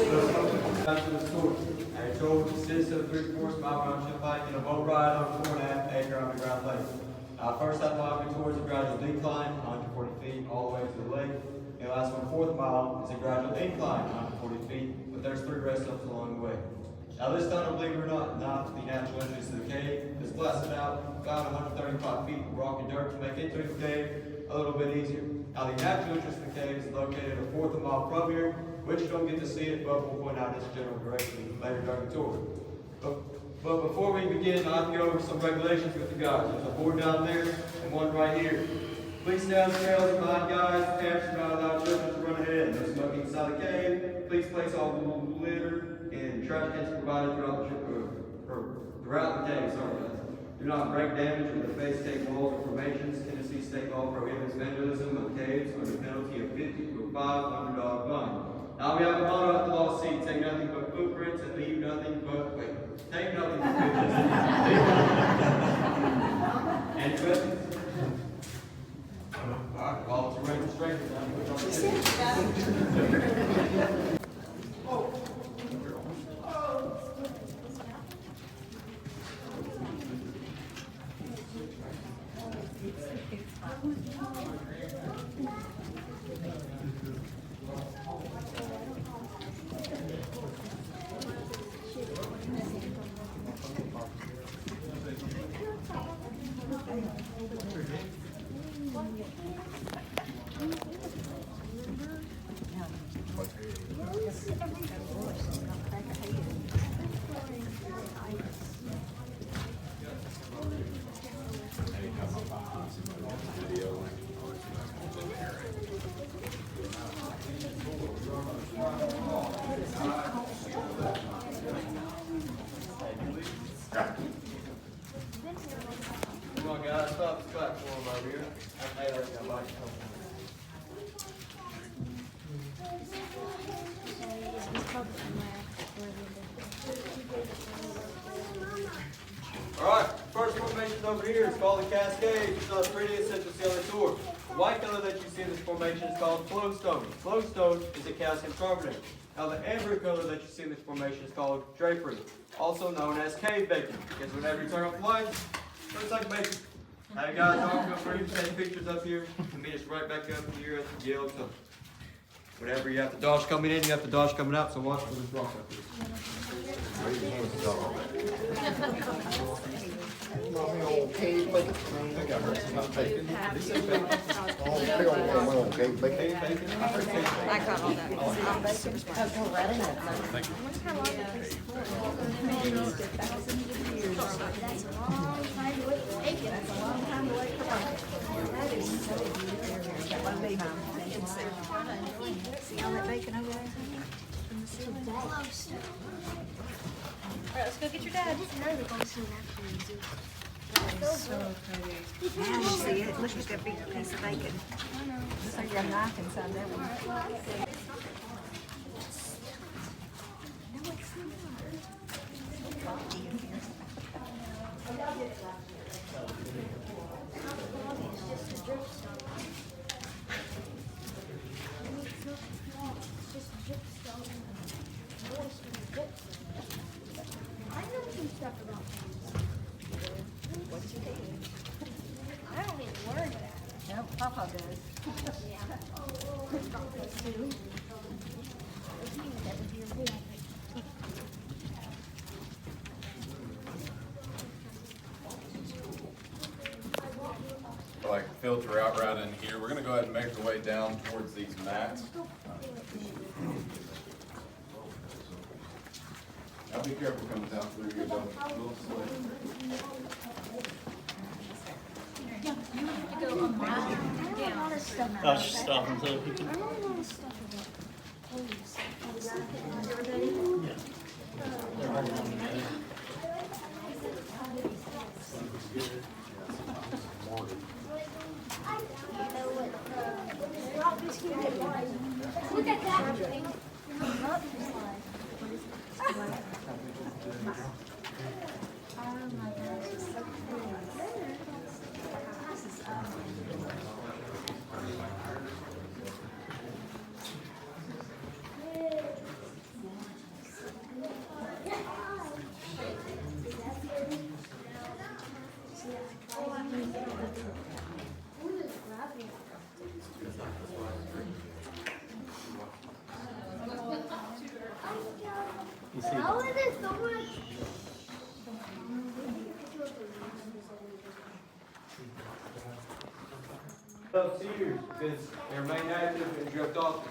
Back to the source. A total consists of 3/4 mile round trip hike and a boat ride on 4.5 acre underground lake. First half mile will be towards a gradual decline, 140 feet all the way to the lake. And the last 1/4 mile is a gradual incline, 140 feet, but there's 3 rest stops along the way. Now this tunnel, believe it or not the natural entrance to the cave, is blasted out about 135 feet of rock and dirt to make entering the cave a little bit easier. Now the natural entrance to the cave is located 1/4 of a mile from here, which you don't get to see it, but we'll point out its general direction later during the tour. But before we begin, I have to go over some regulations with you guys. There's a board down there and one right here. Please stay on the trails behind guys. Parents are not allowed children to run ahead. No smoking inside the cave. Please place all the litter and trash cans provided throughout the cave. Do not break, damage, or deface state walls or formations. Tennessee state law prohibits vandalism of caves under penalty of $50 to a $500 fine. Now we have a motto at the law seat: take nothing but footprints and leave nothing but take nothing but footprints. Any questions? All right, well, it's ready to strengthen. Come on, guys, stop the platform over here. Alright, first formation over here is called the Cascade. It's the prettiest that you'll see on the tour. The white color that you see in this formation is called flowstone. Flowstone is a calcium carbonate. Now the amber color that you see in this formation is called drapery, also known as cave bacon, because whenever you turn off the lights, it looks like bacon. Hey guys, don't feel free to take pictures up here and meet us right back up here at the Yale Tunnel. Whenever you have the dodge coming in, you have the dodge coming out, so watch for this rock up here. Cave bacon. I think I heard something bacon. They said bacon. Oh, they don't want cave bacon. I heard cave bacon. I got all that. Thank you. That's a long time to wait for bacon. See all that bacon over there? All right, let's go get your dad. So pretty. Now you see it. Look at that big piece of bacon. Looks like you got a knife inside that one. I know some stuff about What's your name? I don't even learn that. No, Papa does. Yeah. Papa does too. Like filter out right in here. We're gonna go ahead and make our way down towards these mats. Now be careful coming down through here, though. A little slippery. I was just stopping so we can. Yeah. They're holding on together. Look at that. You see, How is it so much? Of cedars because they remain active and drift often.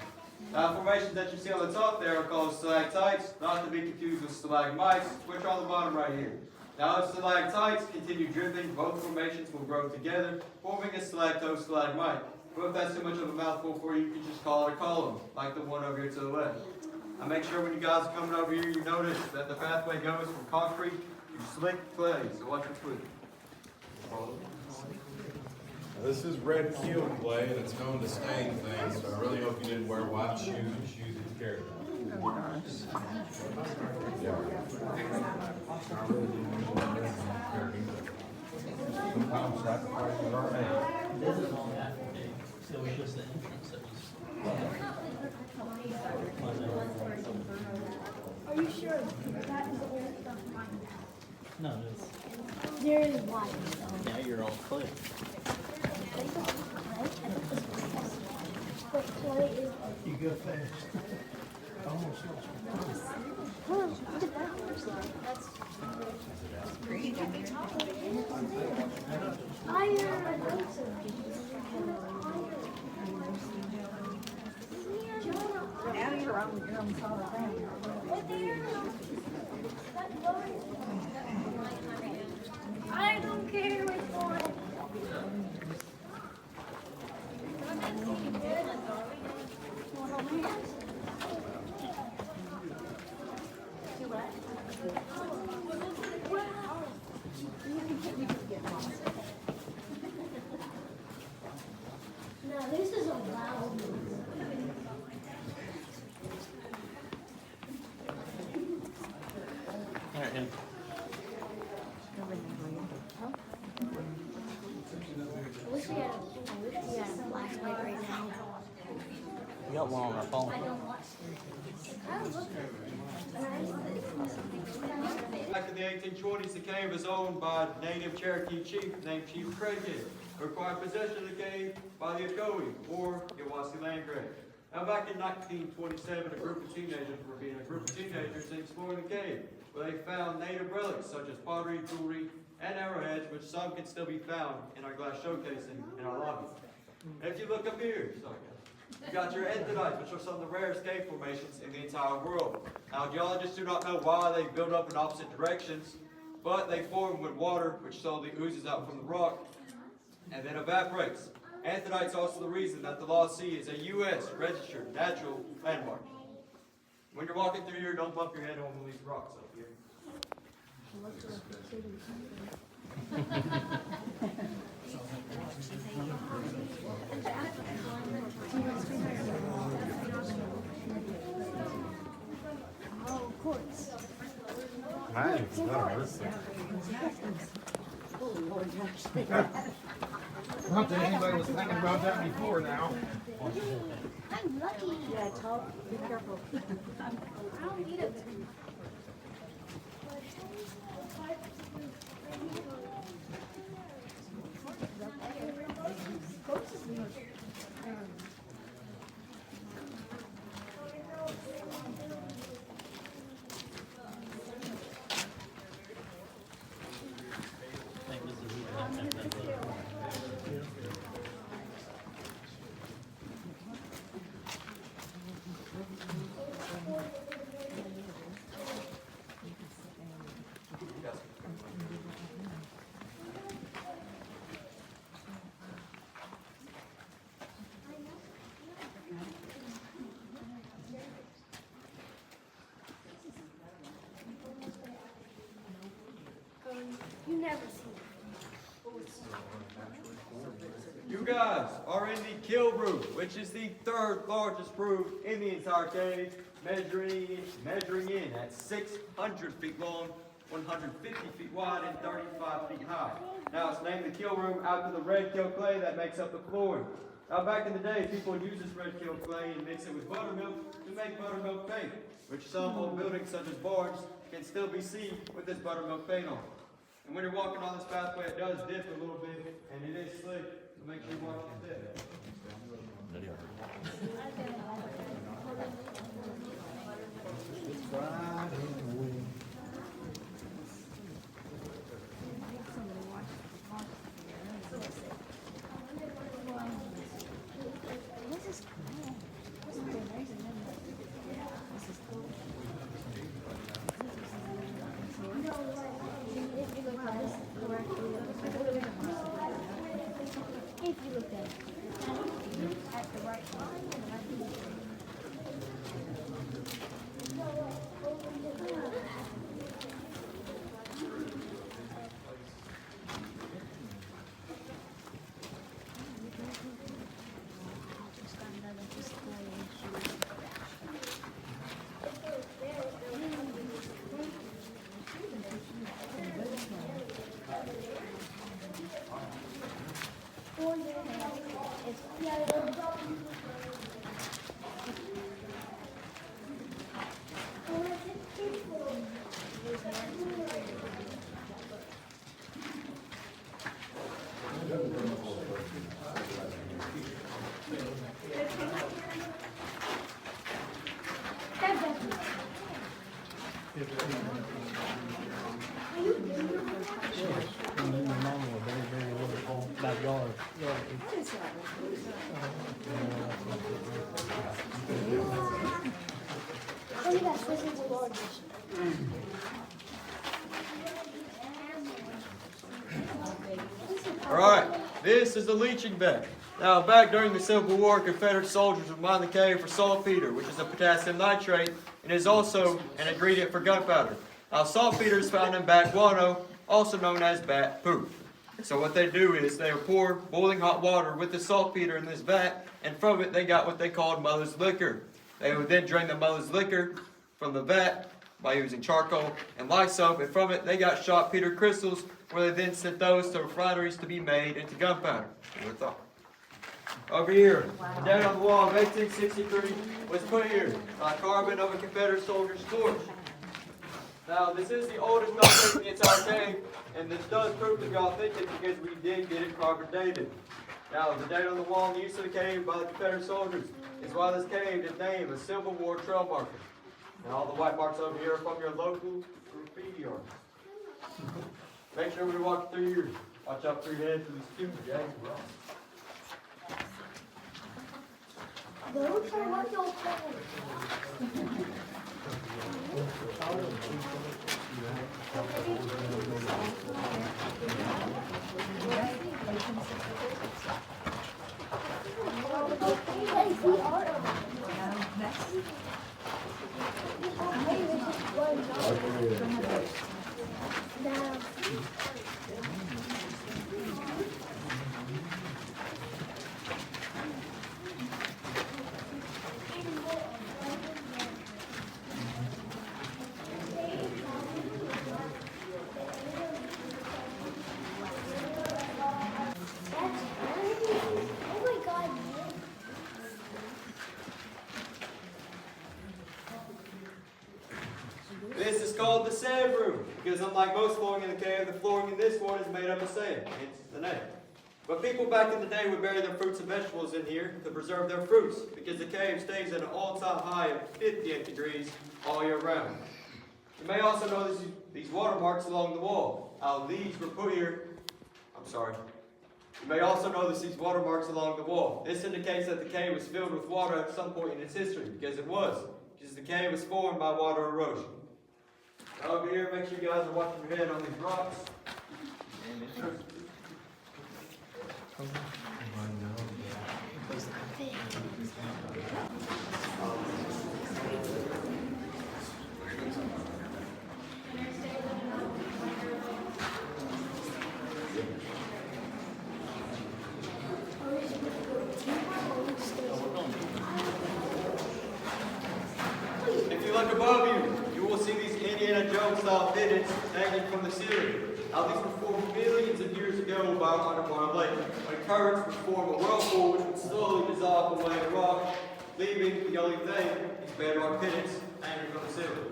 Formations that you see on the top there are called stalactites, not to be confused with stalagmites, which are on the bottom right here. Now, as stalactites continue drifting, both formations will grow together, forming a stalactostalagmite. But if that's too much of a mouthful for you, you can just call it a column, like the one over here to the left. Now, make sure when you guys are coming over here, you notice that the pathway goes from concrete to slick clay. So watch your foot. This is red keel clay, and it's known to stain things, so I really hope you didn't wear white shoes and shoes that you carry. this is all that. So it was just the entrance that was. Are you sure that is old stuff? No, it's, There is white. now you're all clear. But clay is. You go fast. Almost Look at that. That's Pretty. iron. Now you're on your own solid ground. I don't care which one. No, this is a loud one. All right, and I wish we had a flashlight right now. we got one on our phone. Back in the 1820s, the cave was owned by a native Cherokee chief named Chief Craighead, who acquired possession of the cave by the Ocoee, or Yawasi land grab. Now, back in 1927, a group of teenagers were being a group of teenagers exploring the cave, where they found native relics such as pottery, jewelry, and arrowheads, which some can still be found in our glass showcasing in our lobby. And if you look up here, you got your enthodites, which are some of the rarest cave formations in the entire world. Now, geologists do not know why they build up in opposite directions, but they form when water, which slowly oozes out from the rock, and then evaporates. Enthodites are also the reason that the Lost Sea is a U.S. registered natural landmark. When you're walking through here, don't bump your head on one of these rocks up here. Oh, quartz. Nice, that hurts. Not that anybody was thinking about that before now. I'm lucky. Yeah, talk, be careful. I don't need it. I think this is You never see You guys are in the kill room, which is the third largest room in the entire cave, measuring in at 600 feet long, 150 feet wide, and 35 feet high. Now it's named the kill room after the red kill clay that makes up the flooring. Now back in the day, people would use this red kill clay and mix it with buttermilk to make buttermilk paint, which some old buildings such as barns can still be seen with this buttermilk paint on. And when you're walking on this pathway, it does dip a little bit, and it is slick, so make sure you watch your step. It's Friday. Backyard. Oh, you got Swiss and large. All right, this is the leaching vat. Now, back during the Civil War, Confederate soldiers would mine the cave for saltpeter, which is a potassium nitrate, and is also an ingredient for gunpowder. Now, saltpeter is found in bat guano, also known as bat poop. So what they do is they pour boiling hot water with the saltpeter in this vat, and from it they got what they called mother's liquor. They would then drain the mother's liquor from the vat by using charcoal and lye soap, and from it they got saltpeter crystals, where they then sent those to refineries to be made into gunpowder. What's up? Over here, the date on the wall of 1863 was put here by carbon of a Confederate soldier's torch. Now, this is the oldest known in the entire cave, and this does prove to be authentic because we did get it carbon dated. Now, the date on the wall and the use of the cave by the Confederate soldiers is why this cave is named a Civil War trail marker. And all the white marks over here are from your local graffiti artist. Make sure when you're walking through here, watch out for your head for these students, Jags. Those are what you'll call. This is called the sand room, because unlike most flooring in the cave, the flooring in this one is made up of sand, hence the name. But people back in the day would bury their fruits and vegetables in here to preserve their fruits, because the cave stays at an all-time high of 58 degrees all year round. You may also notice these watermarks along the wall. These were put here, You may also notice these watermarks along the wall. This indicates that the cave was filled with water at some point in its history, because it was, because the cave was formed by water erosion. Over here, make sure you guys are watching your head on these rocks. If you look above you, you will see these Indiana Jones style fittings hanging from the ceiling. Now these were formed millions of years ago by underwater lake, when currents would form a whirlpool which would slowly dissolve away the rock, leaving the only thing, these bedrock fittings hanging from the ceiling.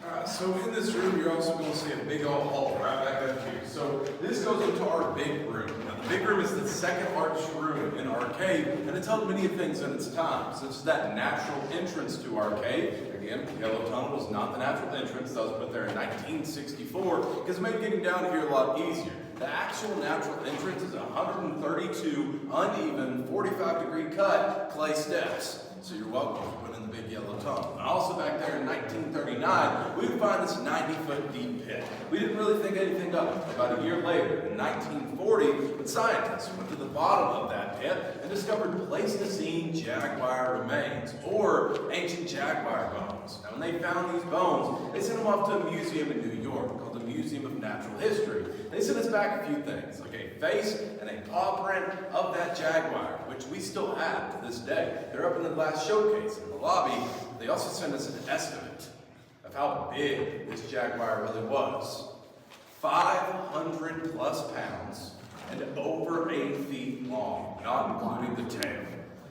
Alright, so in this room, you're also going to see a big old hall right back up here. So this goes into our big room. Now, the big room is the second arched room in our cave, and it's held many things in its time. So it's that natural entrance to our cave. Again, Yellow Tunnel was not the natural entrance. That was put there in 1964 because it made getting down here a lot easier. The actual natural entrance is 132 uneven, 45-degree cut clay steps. So you're welcome for putting in the big yellow tunnel. And also back there in 1939, we would find this 90-foot deep pit. We didn't really think anything of it. About a year later, in 1940, the scientists went to the bottom of that pit and discovered Pleistocene jaguar remains, or ancient jaguar bones. Now, when they found these bones, they sent them off to a museum in New York called the Museum of Natural History. They sent us back a few things, like a face and a paw print of that jaguar, which we still have to this day. They're up in the glass showcase in the lobby. They also sent us an estimate of how big this jaguar really was. 500 plus pounds and over 8 feet long, not including the tail.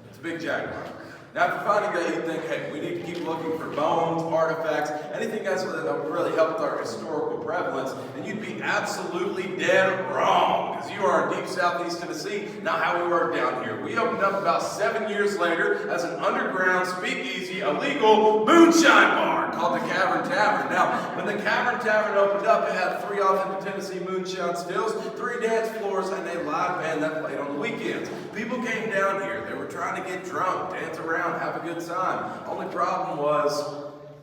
It's a big jaguar. Now, if you're finding that, you think, hey, we need to keep looking for bones, artifacts, anything else that would really help with our historical prevalence, and you'd be absolutely dead wrong, because you are in deep southeast Tennessee, not how we were down here. We opened up about 7 years later as an underground, speakeasy, illegal moonshine bar called the Cavern Tavern. Now, when the Cavern Tavern opened up, it had 3 authentic Tennessee moonshine stills, 3 dance floors, and a live band that played on the weekends. People came down here. They were trying to get drunk, dance around, have a good time. Only problem was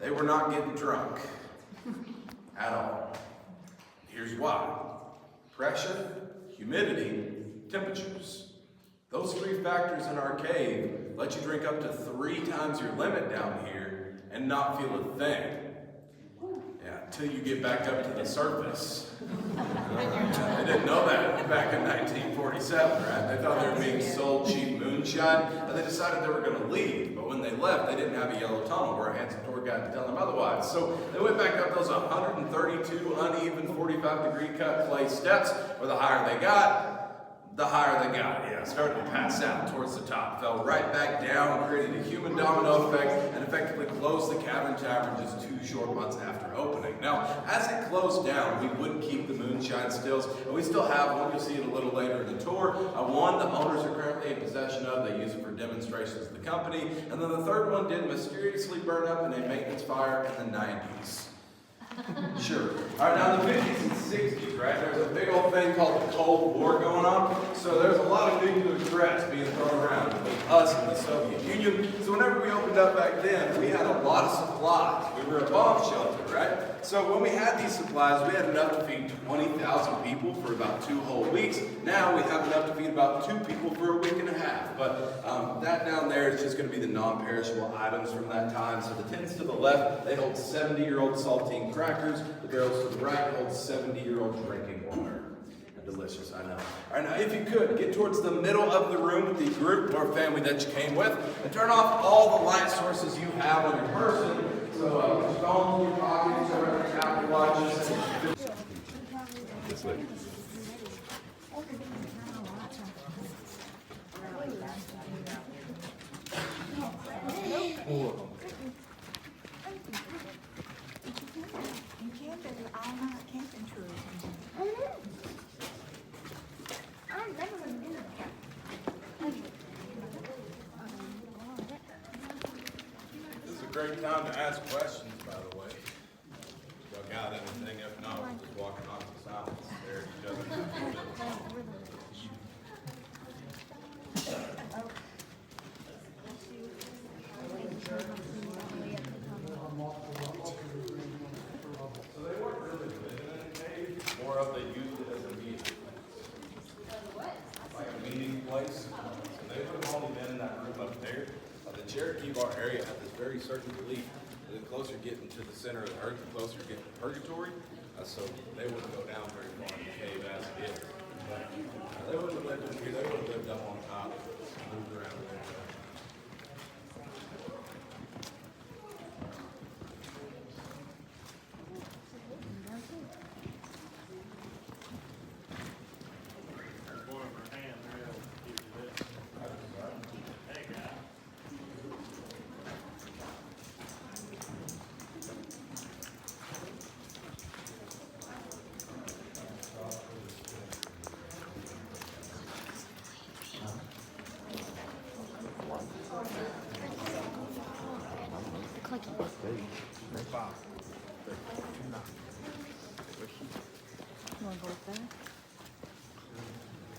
they were not getting drunk at all. Here's why. Pressure, humidity, temperatures. Those 3 factors in our cave let you drink up to 3 times your limit down here and not feel a thing. Yeah, until you get back up to the surface. They didn't know that back in 1947, right? They thought they were being sold cheap moonshine, and they decided they were going to leave. But when they left, they didn't have a yellow tunnel where a handsome tour guide to tell them otherwise. So they went back up those 132 uneven 45-degree cut clay steps, where the higher they got, yeah, started to pass out towards the top, fell right back down, created a human domino effect, and effectively closed the Cavern Tavern just 2 short months after opening. Now, as it closed down, we would keep the moonshine stills, and we still have one. You'll see it a little later in the tour. One the owners are currently in possession of. They use it for demonstrations of the company. And then the third one did mysteriously burn up in a maintenance fire in the 90s. Sure. All right, now in the 50s and 60s, right, there's a big old thing called the Cold War going on. So there's a lot of nuclear threats being thrown around between us and the Soviet Union. So whenever we opened up back then, we had a lot of supplies. We were a bomb shelter, right? So when we had these supplies, we had enough to feed 20,000 people for about 2 whole weeks. Now we have enough to feed about 2 people for a week and a half. But that down there is just going to be the non-perishable items from that time. So the tins to the left, they hold 70-year-old saltine crackers. The barrels to the right hold 70-year-old drinking water. Delicious, I know. All right, now if you could, get towards the middle of the room with the group or family that you came with, and turn off all the light sources you have on your person. So your phones, your pockets, your Apple Watches. This way. You can do all-night camping tourism. I've never been to that. This is a great time to ask questions, by the way. Y'all got anything? If not, we'll just walk off in silence. There, he doesn't have to do it. So they weren't really living in a cave, more of they used it as a meeting. Like a meeting place. So they would have only been in that room up there. The Cherokee Bar area had this very certain belief that the closer you're getting to the center of the earth, the closer you're getting to purgatory. So they wouldn't go down very far in the cave as it is. But they wouldn't have lived in here, they would have lived up on top, moved around there. You wanna go with that?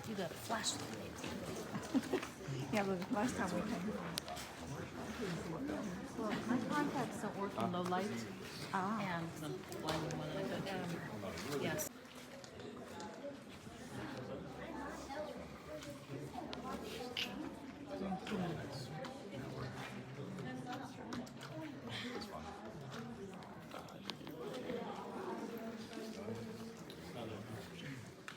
You got a flashlight. Yeah, but last time we came. Well, my contacts don't work in low light. Ah. And some blinding one I got. Yes.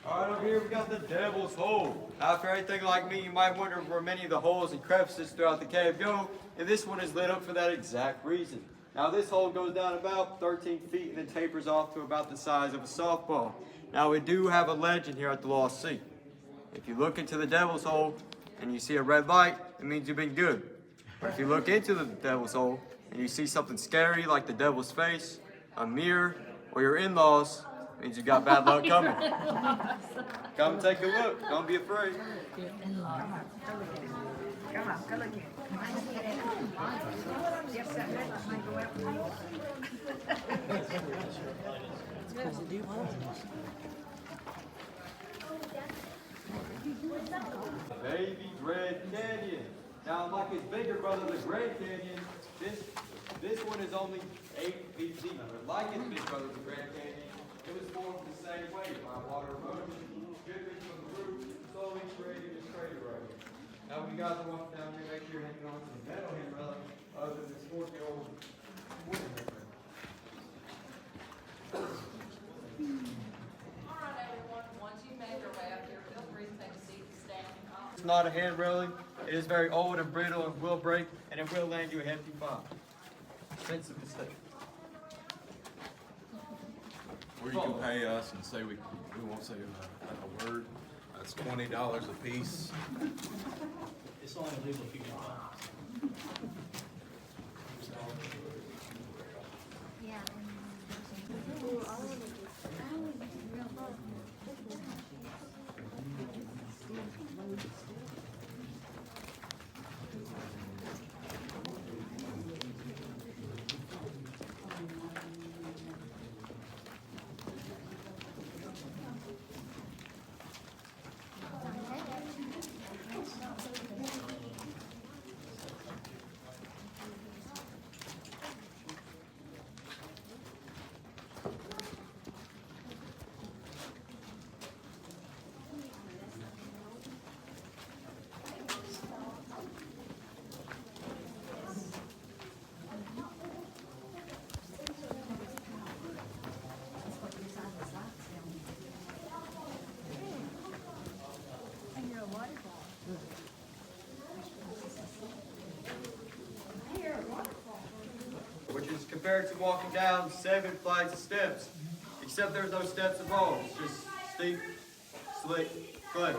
All right, over here we got the Devil's Hole. Now, for anything like me, you might wonder where many of the holes and crevices throughout the cave go, and this one is lit up for that exact reason. Now, this hole goes down about 13 feet and then tapers off to about the size of a softball. Now, we do have a legend here at the Lost Sea. If you look into the Devil's Hole and you see a red light, it means you've been good. But if you look into the devil's hole and you see something scary like the devil's face, a mirror, or your in-laws, it means you got bad luck coming. Come take a look. Don't be afraid. Come on, go look at it. Yes, that might go out. Baby Red Canyon. Now, like its bigger brother, the Grand Canyon, this one is only 8 feet deep. But like its big brother, the Grand Canyon, it was formed the same way by water erosion, dripping from the roof, slowly creating this crater right here. Now, when you guys are walking down here, make sure you're hanging on to the metal handrail other than this 40-year-old wooden handrail. Once you make your way up here, feel free to take a seat and stand. It's not a hand railing. It is very old and brittle and will break, and it will land you a hefty fine. That's a mistake. Or you can pay us and say we won't say a word. That's $20 a piece. It's only legal if you can find Yeah. Which is compared to walking down 7 flights of steps, except there's no steps involved. It's just steep, slick clay.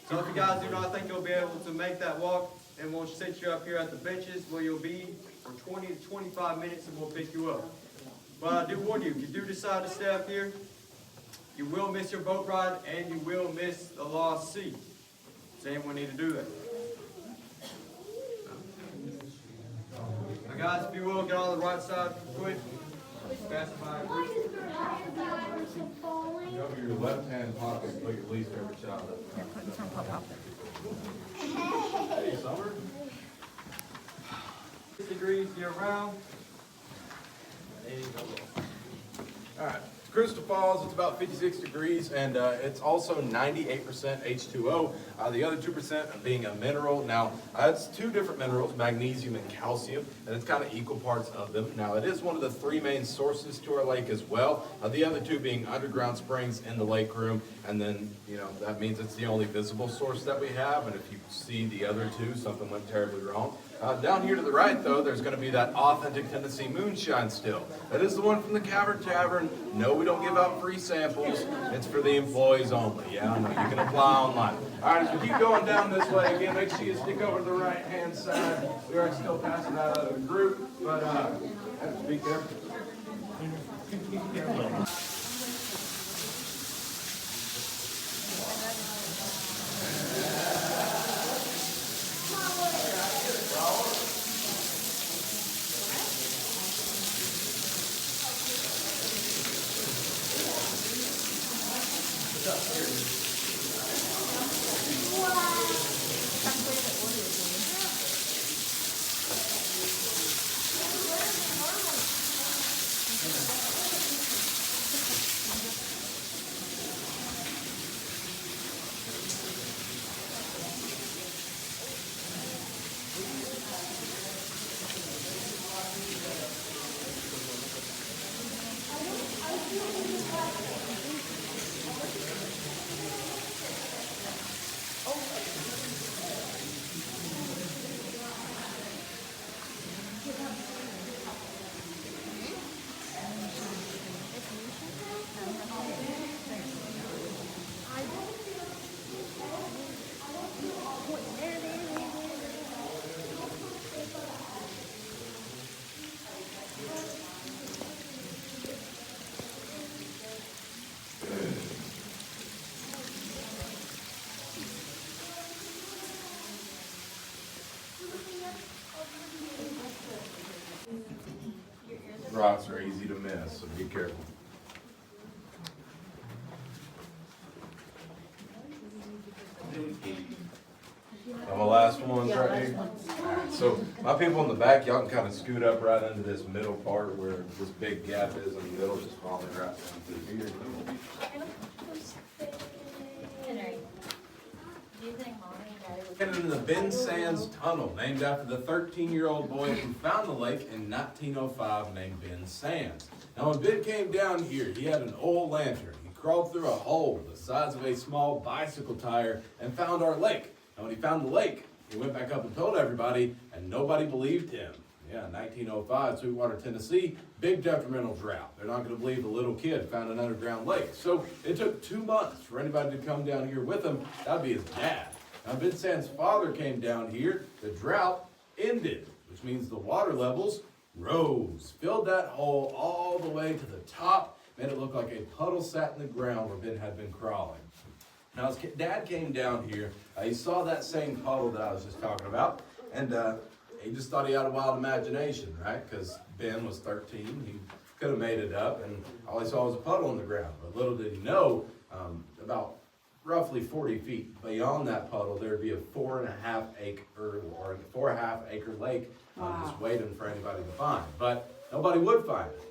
So if you guys do not think you'll be able to make that walk, and we'll sit you up here at the benches where you'll be for 20 to 25 minutes and we'll pick you up. But I do warn you, if you do decide to stay up here, you will miss your boat ride and you will miss the lost sea. Does anyone need to do that? Now guys, if you will, get on the right side quick. Pass by. Cover your left-hand pocket and put your least favorite shot up. Hey, Summer. 6 degrees year round. All right, Crystal Falls, it's about 56 degrees, and it's also 98% H2O. The other 2% being a mineral. Now, it's 2 different minerals, magnesium and calcium, and it's kind of equal parts of them. Now, it is one of the 3 main sources to our lake as well. The other 2 being underground springs in the lake room, and then, that means it's the only visible source that we have, and if you see the other 2, something went terribly wrong. Down here to the right, though, there's going to be that authentic Tennessee moonshine still. That is the one from the Cavern Tavern. No, we don't give out free samples. It's for the employees only. Yeah, I know. You can apply online. All right, as we keep going down this way, again, make sure you stick over to the right-hand side. We are still passing that out of the group, but have to be careful. rocks are easy to miss, so be careful. And my last one's right here. Alright, so my people in the back, y'all can kind of scoot up right into this middle part where this big gap is in the middle, just falling right down through here. And in the Ben Sands Tunnel, named after the 13-year-old boy who found the lake in 1905 named Ben Sands. Now when Ben came down here, he had an oil lantern. He crawled through a hole the size of a small bicycle tire and found our lake. And when he found the lake, he went back up and told everybody, and nobody believed him. Yeah, 1905, Sweetwater, Tennessee, big detrimental drought. They're not going to believe the little kid found an underground lake. So it took 2 months for anybody to come down here with him. That'd be his dad. Now, Ben Sands' father came down here. The drought ended, which means the water levels rose, filled that hole all the way to the top, made it look like a puddle sat in the ground where Ben had been crawling. Now, his dad came down here. He saw that same puddle that I was just talking about, and he just thought he had a wild imagination, right? Because Ben was 13. He could have made it up, and all he saw was a puddle in the ground. But little did he know, about roughly 40 feet beyond that puddle, there'd be a 4.5 acre lake just waiting for anybody to find. But nobody would find it.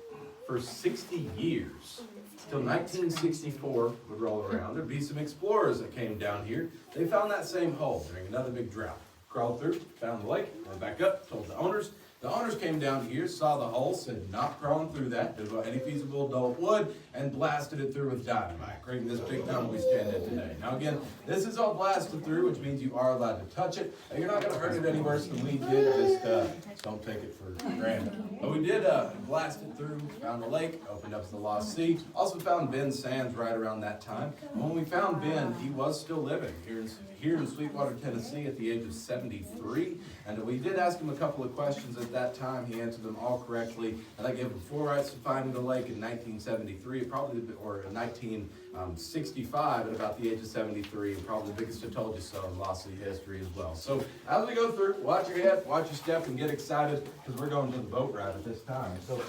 For 60 years, till 1964 would roll around, there'd be some explorers that came down here. They found that same hole during another big drought. Crawled through, found the lake, went back up, told the owners. The owners came down here, saw the hole, said not crawling through that, did what any feasible adult would, and blasted it through with dynamite, creating this big tunnel we stand in today. Now again, this is all blasted through, which means you are allowed to touch it. And you're not going to hurt it any worse than we did, just don't take it for granted. But we did blast it through, found the lake, opened up to the Lost Sea. Also found Ben Sands right around that time. And when we found Ben, he was still living here in Sweetwater, Tennessee at the age of 73. And we did ask him a couple of questions at that time. He answered them all correctly. And I gave him 4 rights to finding the lake in 1973, or 1965 at about the age of 73, and probably the biggest I told you so in Lost Sea history as well. So as we go through, watch your head, watch your step, and get excited because we're going to the boat ride at this time. So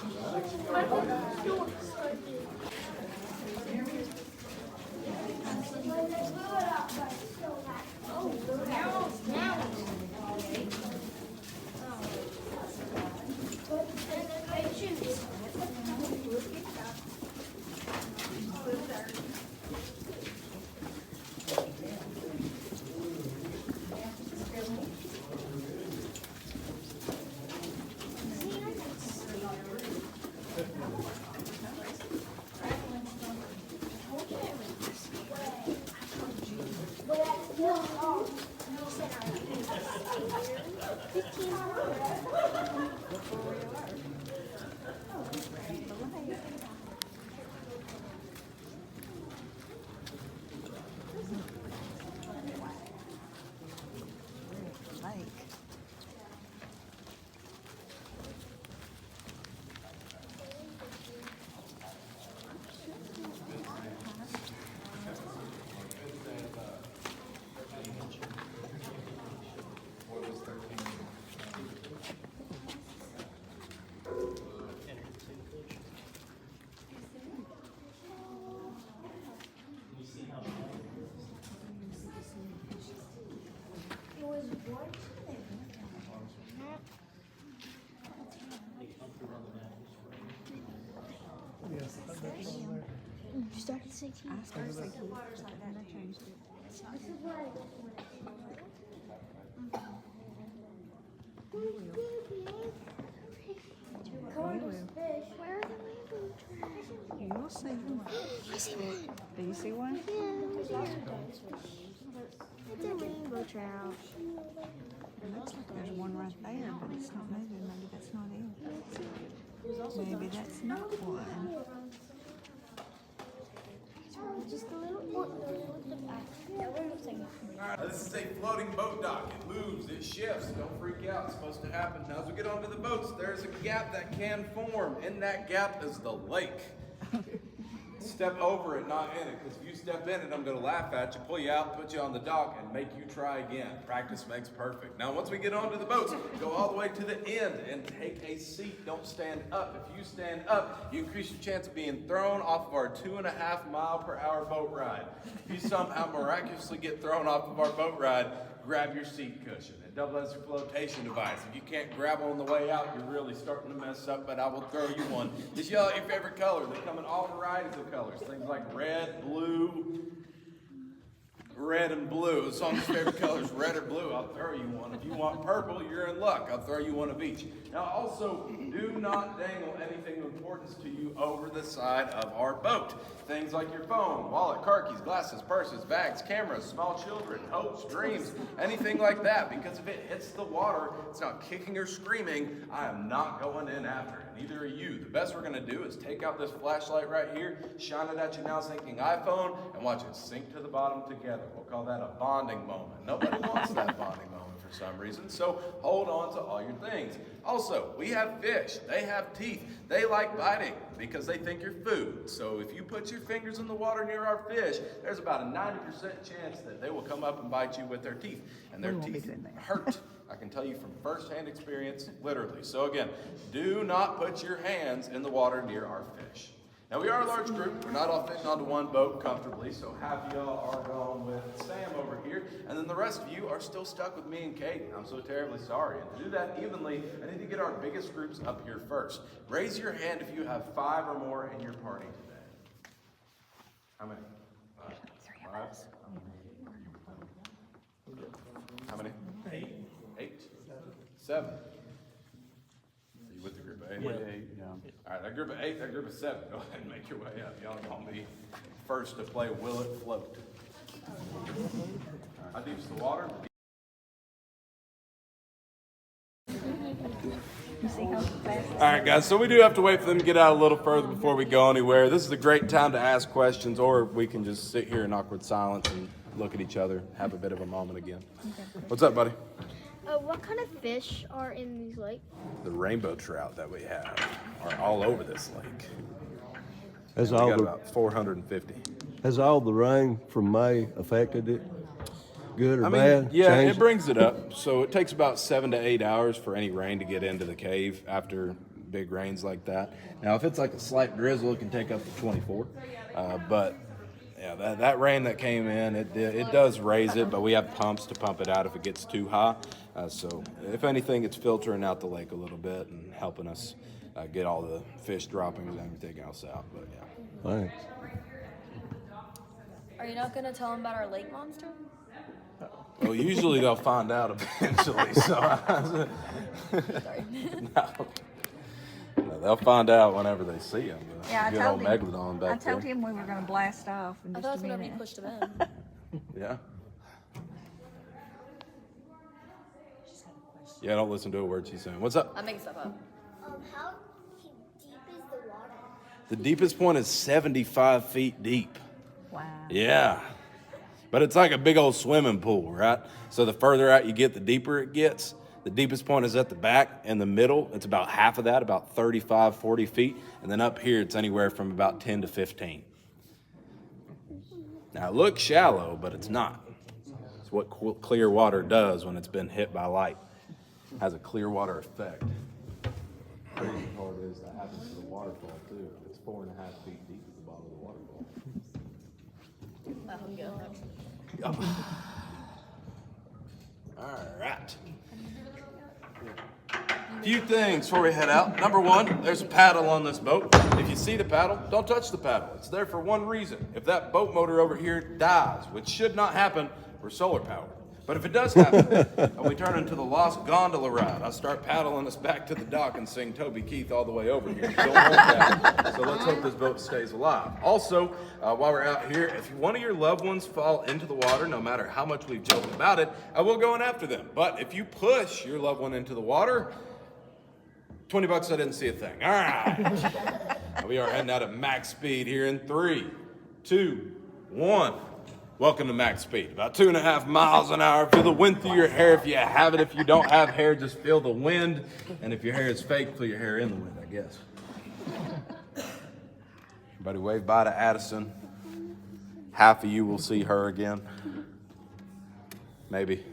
You started at 16? I started thinking waters like that, and I changed it. This is why fish. Where are the rainbow trout? You will see one. I see one. Do you see one? Yeah, it's a rainbow trout. It looks like there's one right there, but it's not moving. Maybe that's not it. Maybe that's not one. Just a little one. This is a floating boat dock. It moves, it shifts. Don't freak out. It's supposed to happen. Now, as we get onto the boats, there's a gap that can form. In that gap is the lake. Step over it, not in it, because if you step in it, I'm going to laugh at you, pull you out, put you on the dock, and make you try again. Practice makes perfect. Now, once we get onto the boats, go all the way to the end and take a seat. Don't stand up. If you stand up, you increase your chance of being thrown off of our 2.5 mile per hour boat ride. If you somehow miraculously get thrown off of our boat ride, grab your seat cushion. It doubles as your flotation device. If you can't grab on the way out, you're really starting to mess up, but I will throw you one. Just yell out your favorite color. They come in all varieties of colors. Things like red, blue, red and blue. As long as your favorite color is red or blue, I'll throw you one. If you want purple, you're in luck. I'll throw you one of each. Now also, do not dangle anything of importance to you over the side of our boat. Things like your phone, wallet, car keys, glasses, purses, bags, cameras, small children, hopes, dreams, anything like that. Because if it hits the water, it's not kicking or screaming, I am not going in after it. Neither are you. The best we're going to do is take out this flashlight right here, shine it at your now sinking iPhone, and watch it sink to the bottom together. We'll call that a bonding moment. Nobody wants that bonding moment for some reason, so hold on to all your things. Also, we have fish. They have teeth. They like biting because they think you're food. So if you put your fingers in the water near our fish, there's about a 90% chance that they will come up and bite you with their teeth. And their teeth hurt. I can tell you from firsthand experience, literally. So again, do not put your hands in the water near our fish. Now, we are a large group. We're not all fitting onto one boat comfortably, so half of y'all are going with Sam over here, and then the rest of you are still stuck with me and Kate. I'm so terribly sorry. And to do that evenly, I need to get our biggest groups up here first. Raise your hand if you have 5 or more in your party today. How many? 5. How many? 8. 7. Are you with the group of 8? Yeah. All right, that group of 8, that group of 7. Go ahead and make your way up. Y'all are going to be first to play Will It Float. How deep's the water? All right, guys, so we do have to wait for them to get out a little further before we go anywhere. This is a great time to ask questions, or we can just sit here in awkward silence and look at each other, have a bit of a moment again. What's up, buddy? What kind of fish are in these lakes? The rainbow trout that we have are all over this lake. Has We all got the about 450. has all the rain from May affected it? Good or I mean, bad? yeah, Changed it brings it up. So it takes about 7 to 8 hours for any rain to get into the cave after big rains like that. Now, if it's like a slight drizzle, it can take up to 24. But yeah, that rain that came in, it does raise it, but we have pumps to pump it out if it gets too high. So if anything, it's filtering out the lake a little bit and helping us get all the fish droppings and everything else out. But yeah. Thanks. Are you not going to tell them about our lake monster? Well, usually they'll find out eventually. So Sorry. no, they'll find out whenever they see him. Yeah, I Good told old him. Megalodon back I told there. him we were going to blast off in I just thought a it's whenever you minute. pushed them in. Yeah. Yeah, don't listen to a word she's saying. What's up? I'm making stuff up. How deep is the water? The deepest point is 75 feet deep. Wow. Yeah. But it's like a big old swimming pool, right? So the further out you get, the deeper it gets. The deepest point is at the back and the middle. It's about half of that, about 35, 40 feet. And then up here, it's anywhere from about 10 to 15. Now, it looks shallow, but it's not. It's what clear water does when it's been hit by light. It has a clear water effect. The crazy part is that happens to the waterfall, too. It's 4.5 feet deep at the bottom of the waterfall. I'm good. All right. A few things before we head out. Number one, there's a paddle on this boat. If you see the paddle, don't touch the paddle. It's there for one reason. If that boat motor over here dies, which should not happen, we're solar powered. But if it does happen, and we turn into the Lost Gondola ride, I'll start paddling us back to the dock and sing Toby Keith all the way over here. Don't want that. So let's hope this boat stays alive. Also, while we're out here, if one of your loved ones fall into the water, no matter how much we've joked about it, I will go in after them. But if you push your loved one into the water, $20, I didn't see a thing. All right. We are heading out at max speed here in 3, 2, 1. Welcome to max speed. About 2.5 miles an hour. Feel the wind through your hair if you have it. If you don't have hair, just feel the wind. And if your hair is fake, feel your hair in the wind, I guess. Everybody wave bye to Addison. Half of you will see her again. Maybe.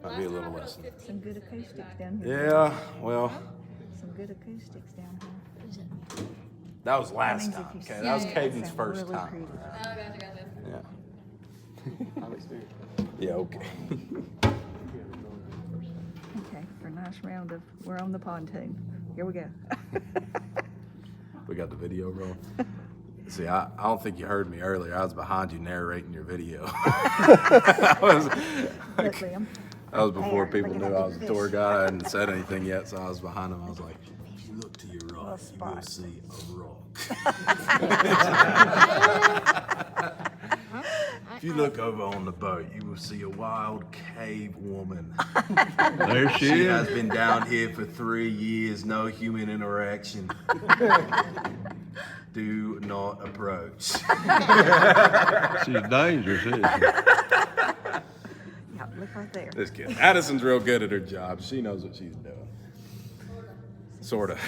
Might be a little less. Some good acoustics down here. Yeah, well, Some good acoustics down here. that was That last means time. if you Okay, sing that was it, Caden's it sounds first really time. pretty. Yeah. Yeah, okay. Okay, for a nice round of, we're on the pontoon. Here we go. We got the video rolling. See, I don't think you heard me earlier. I was behind you narrating your video. that Look, Liam. was before Hey, people look at knew that I was a big tour fish. guide. I hadn't said anything yet, so I was behind him. I was like, if you look to your right, Little you will spot. see a rock. If you look over on the boat, you will see a wild cave woman. There she She is. has been down here for 3 years, no human interaction. Do not approach. She's dangerous, isn't she? Yeah, look right there. Just kidding. Addison's real good at her job. She knows what she's doing. Sort of.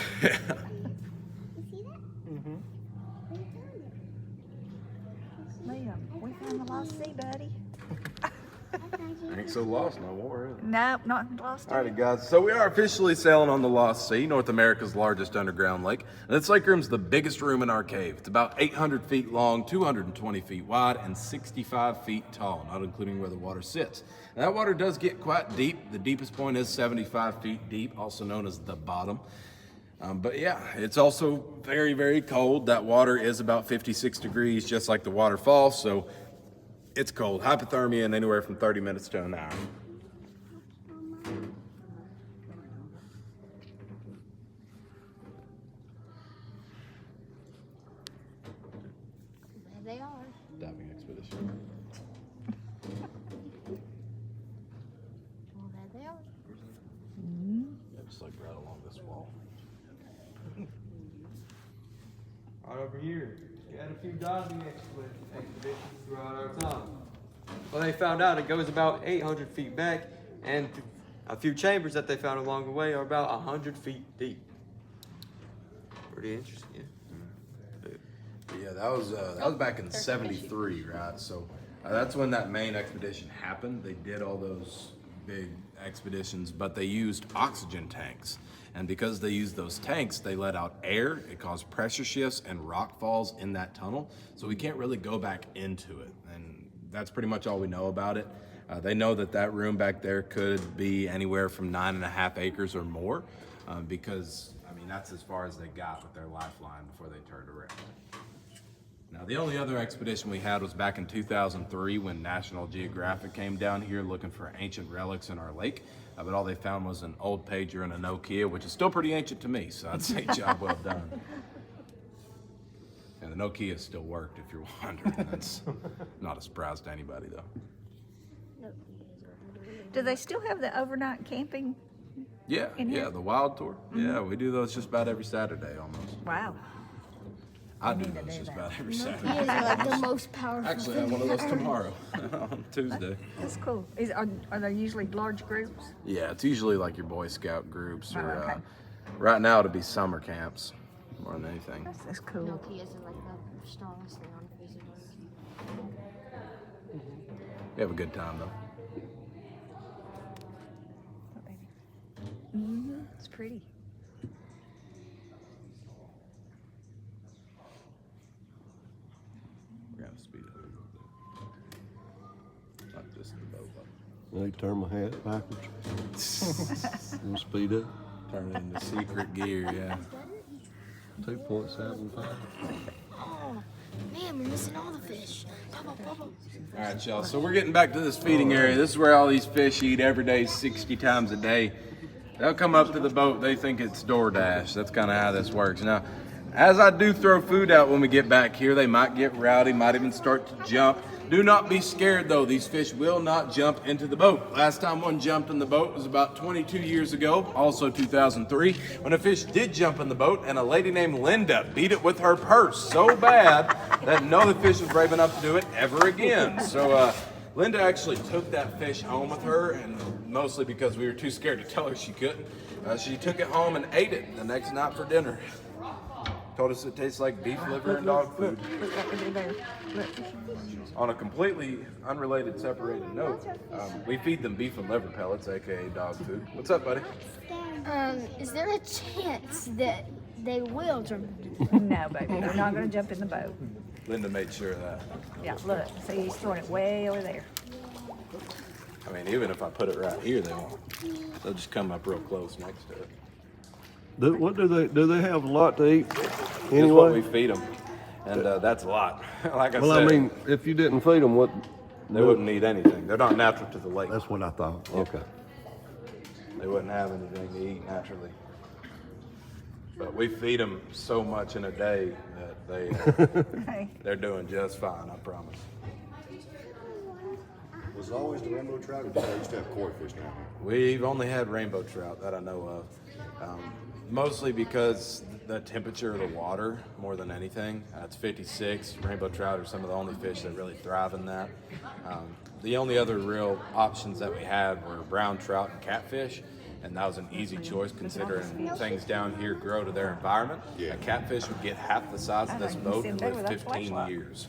Liam, we found the lost sea, buddy. Ain't so lost no more, is it? Nope, not lost. Alrighty, guys. So we are officially sailing on the Lost Sea, North America's largest underground lake. And this lake room's the biggest room in our cave. It's about 800 feet long, 220 feet wide, and 65 feet tall, not including where the water sits. And that water does get quite deep. The deepest point is 75 feet deep, also known as the bottom. But yeah, it's also very, very cold. That water is about 56 degrees, just like the waterfall. So it's cold. Hypothermia in anywhere from 30 minutes to an hour. There they are. Diving expedition. Well, there they are. Yeah, just like right along this wall. Right over here, we had a few diving expeditions throughout our time. Well, they found out it goes about 800 feet back, and a few chambers that they found along the way are about 100 feet deep. Pretty interesting, yeah. But yeah, that was back in '73, right? So that's when that main expedition happened. They did all those big expeditions, but they used oxygen tanks. And because they used those tanks, they let out air. It caused pressure shifts and rock falls in that tunnel. So we can't really go back into it. And that's pretty much all we know about it. They know that that room back there could be anywhere from 9.5 acres or more, because, I mean, that's as far as they got with their lifeline before they turned around. Now, the only other expedition we had was back in 2003 when National Geographic came down here looking for ancient relics in our lake. But all they found was an old pager and a Nokia, which is still pretty ancient to me, so I'd say job well done. And the Nokia still worked, if you're wondering. That's not a surprise to anybody, though. Do they still have the overnight camping? Yeah, In here? yeah, the wild tour. Yeah, we do those just about every Saturday almost. Wow. I do need to those do just that. about every You Saturday. guys are like the most powerful. Actually, I have one of those tomorrow on Tuesday. That's cool. Are they usually large groups? Yeah, it's usually like your Boy Scout groups or Oh, okay. right now it'll be summer camps more than anything. That's cool. Nokias are like the strongest thing on the face of Earth. We have a good time though. It's pretty. We're gonna speed it up a little bit. Not just the boat, but They turn my hat backwards and speed up. turn it into secret gear, yeah. 2.75. Oh, man, we're missing all the fish. Bubble. All right, y'all. So we're getting back to this feeding area. This is where all these fish eat every day, 60 times a day. They'll come up to the boat. They think it's DoorDash. That's kind of how this works. Now, as I do throw food out when we get back here, they might get rowdy, might even start to jump. Do not be scared, though. These fish will not jump into the boat. Last time one jumped in the boat was about 22 years ago, also 2003, when a fish did jump in the boat, and a lady named Linda beat it with her purse so bad that no other fish was brave enough to do it ever again. So Linda actually took that fish home with her, and mostly because we were too scared to tell her she couldn't. She took it home and ate it the next night for dinner. Told us it tastes like beef liver and dog food. Look right over there. Look. On a completely unrelated, separated note, we feed them beef and liver pellets, aka dog food. What's up, buddy? Is there a chance that they will jump? No, baby, they're not gonna jump in the boat. Linda made sure of that. Yeah, look, see, he's throwing it way over there. I mean, even if I put it right here, they won't. They'll just come up real close next to it. What do they have a lot to eat That's anyway? what we feed them, and that's a lot. Like I Well, said, I mean, if you didn't feed them, what? they wouldn't need anything. They're not natural to the lake. That's what I thought. Okay. They wouldn't have anything to eat naturally. But we feed them so much in a day that Hey, they're doing just fine, I promise. Was it always the rainbow trout, or did they used to have koi fish now? We've only had rainbow trout that I know of. Mostly because the temperature of the water more than anything. It's 56. Rainbow trout are some of the only fish that really thrive in that. The only other real options that we had were brown trout and catfish. And that was an easy choice considering things down here grow to their environment. Yeah. A catfish would get half the size of this boat and live 15 flashlight. years.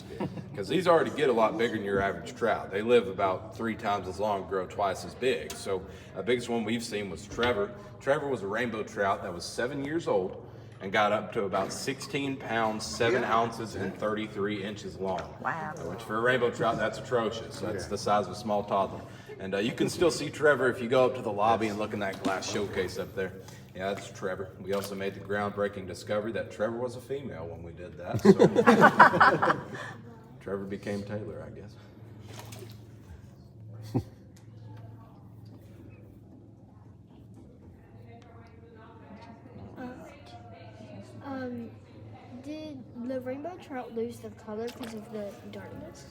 Because these already get a lot bigger than your average trout. They live about 3 times as long, grow twice as big. So the biggest one we've seen was Trevor. Trevor was a rainbow trout that was 7 years old and got up to about 16 pounds, 7 ounces, and 33 inches long. Wow. Which for a rainbow trout, that's atrocious. That's the size of a small toddler. And you can still see Trevor if you go up to the lobby and look in that glass showcase up there. Yeah, that's Trevor. We also made the groundbreaking discovery that Trevor was a female when we did that. So Trevor became Taylor, I guess. Did the rainbow trout lose their color because of the darkness?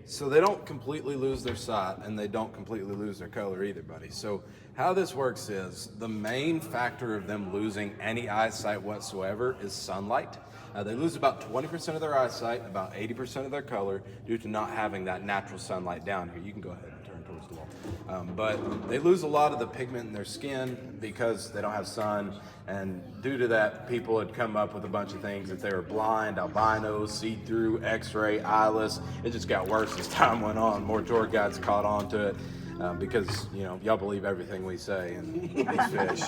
So they don't completely lose their sight, and they don't completely lose their color either, buddy. So how this works is the main factor of them losing any eyesight whatsoever is sunlight. They lose about 20% of their eyesight, about 80% of their color due to not having that natural sunlight down here. You can go ahead and turn towards the wall. But they lose a lot of the pigment in their skin because they don't have sun. And due to that, people had come up with a bunch of things that they were blind, albino, see-through, x-ray, eyeless. It just got worse as time went on. More tour guides caught on to it because, you know, y'all believe everything we say and these fish.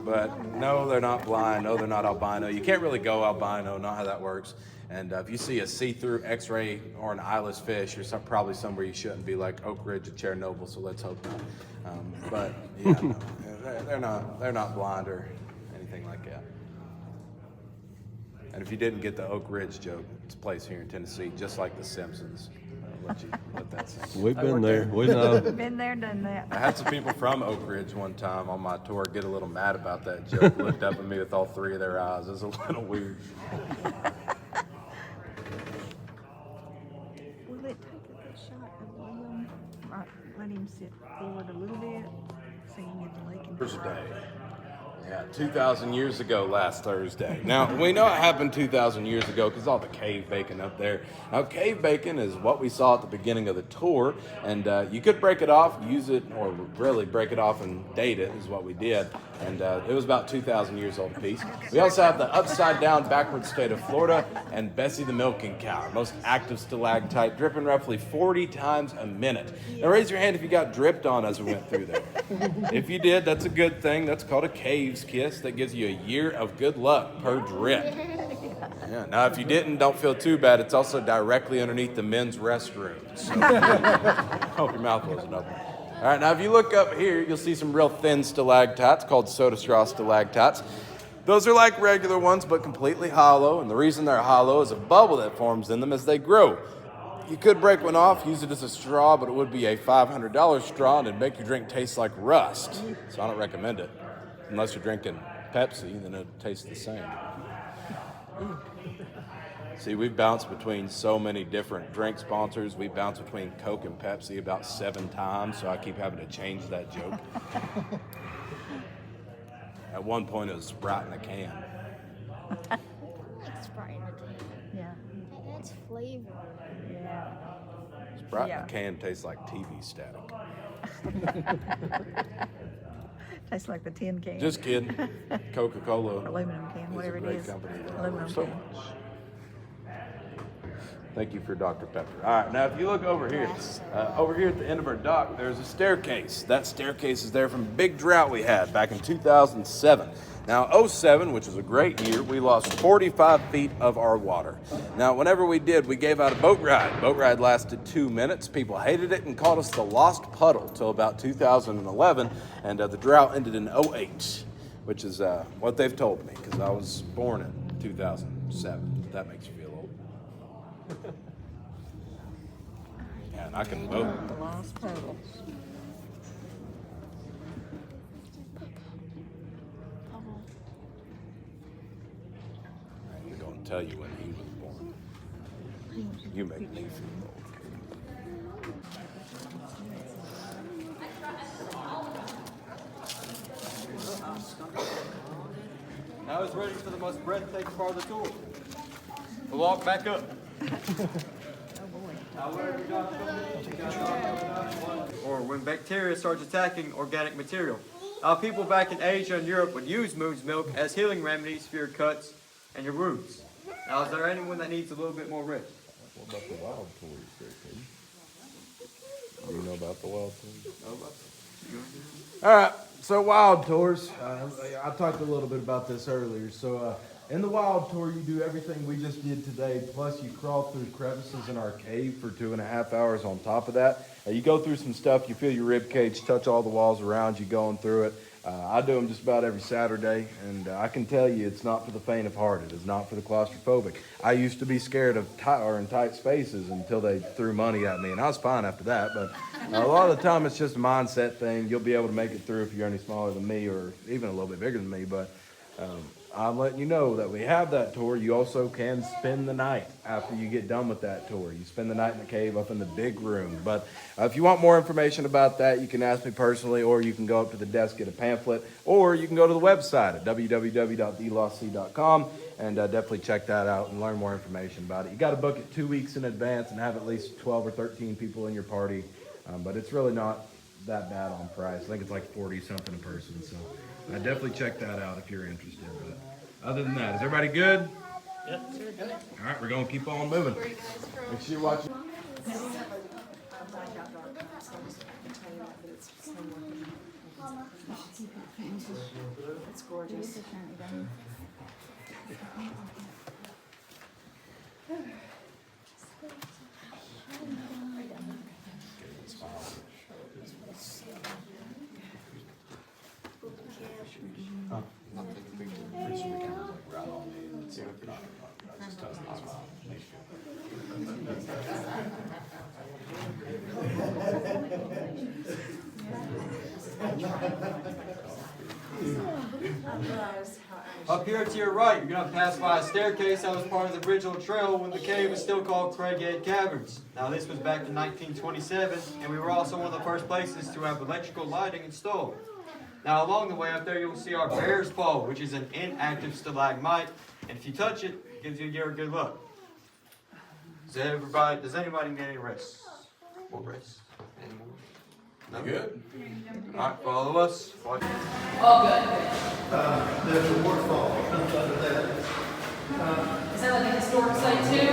But no, they're not blind. No, they're not albino. You can't really go albino, not how that works. And if you see a see-through x-ray or an eyeless fish, you're probably somewhere you shouldn't be, like Oak Ridge or Chernobyl, so let's hope not. But yeah, no, they're not blind or anything like that. And if you didn't get the Oak Ridge joke, it's a place here in Tennessee, just like The Simpsons. Let that sink in. We've been there. We know. been there, done that. I had some people from Oak Ridge one time on my tour get a little mad about that joke, looked up at me with all 3 of their eyes. It was a little weird. Will it take a good shot of William? Right, let him sit forward a little bit, so you can get the lake in Thursday. Yeah, 2,000 years ago last Thursday. Now, we know it happened 2,000 years ago because all the cave bacon up there. Now, cave bacon is what we saw at the beginning of the tour, and you could break it off, use it, or really break it off and date it is what we did. And it was about 2,000 years old apiece. We also have the upside down backwards state of Florida and Bessie the milking cow, our most active stalactite, dripping roughly 40 times a minute. Now raise your hand if you got dripped on as we went through there. If you did, that's a good thing. That's called a cave's kiss. That gives you a year of good luck per drip. Yeah. Now, if you didn't, don't feel too bad. It's also directly underneath the men's restroom. So, hope your mouth wasn't open. All right, now if you look up here, you'll see some real thin stalactites called soda straw stalactites. Those are like regular ones, but completely hollow. And the reason they're hollow is a bubble that forms in them as they grow. You could break one off, use it as a straw, but it would be a $500 straw and it'd make your drink taste like rust. So I don't recommend it. Unless you're drinking Pepsi, then it tastes the same. See, we've bounced between so many different drink sponsors. We bounced between Coke and Pepsi about 7 times, so I keep having to change that joke. At one point, it was Sprite in a can. It's Sprite in a can. Yeah. That's flavor. Yeah. Sprite in a can tastes like TV static. Tastes like the tin can. Just kidding. Coca-Cola. Aluminum can, is a whatever it great is. company to work Aluminum for. So can. thank you for Dr. Pepper. All right, now if you look over here at the end of our dock, there's a staircase. That staircase is there from a big drought we had back in 2007. Now, 07, which was a great year, we lost 45 feet of our water. Now, whenever we did, we gave out a boat ride. Boat ride lasted 2 minutes. People hated it and called us the Lost Puddle till about 2011, and the drought ended in 08, which is what they've told me, because I was born in 2007. If that makes you feel old. And I can vote. The Lost Puddle. I'm going to tell you when he was born. You make me feel old. Now it's ready for the most breathtaking part of the tour. The walk back up. Or when bacteria starts attacking organic material. People back in Asia and Europe would use moon's milk as healing remedies for your cuts and your wounds. Now, is there anyone that needs a little bit more rest? What about the wild tours there, Katie? Do you know about the wild tours? All right, so wild tours. I talked a little bit about this earlier. So in the wild tour, you do everything we just did today, plus you crawl through crevices in our cave for 2.5 hours on top of that. You go through some stuff, you feel your rib cage touch all the walls around you going through it. I do them just about every Saturday, and I can tell you it's not for the faint of heart. It is not for the claustrophobic. I used to be scared of tight spaces until they threw money at me, and I was fine after that. But a lot of the time it's just a mindset thing. You'll be able to make it through if you're any smaller than me or even a little bit bigger than me. But I'm letting you know that we have that tour. You also can spend the night after you get done with that tour. You spend the night in the cave up in the big room. But if you want more information about that, you can ask me personally, or you can go up to the desk, get a pamphlet, or you can go to the website at www.thelostsea.com and definitely check that out and learn more information about it. You got to book it 2 weeks in advance and have at least 12 or 13 people in your party. But it's really not that bad on price. I think it's like 40 something a person. So I definitely check that out if you're interested. But other than that, is everybody good? Yep. All right, we're going to keep on moving. Make sure you watch. It's gorgeous. Up here to your right, you're going to pass by a staircase that was part of the original trail when the cave was still called Craighead Caverns. Now this was back in 1927, and we were also one of the first places to have electrical lighting installed. Now along the way up there, you'll see our Bear's Paw, which is an inactive stalagmite, and if you touch it, it gives you your good luck. Does anybody need any rest? More rest? Any more? No? Good. All right, follow us. Watch. All good. There's a waterfall. Is that like a historic site too?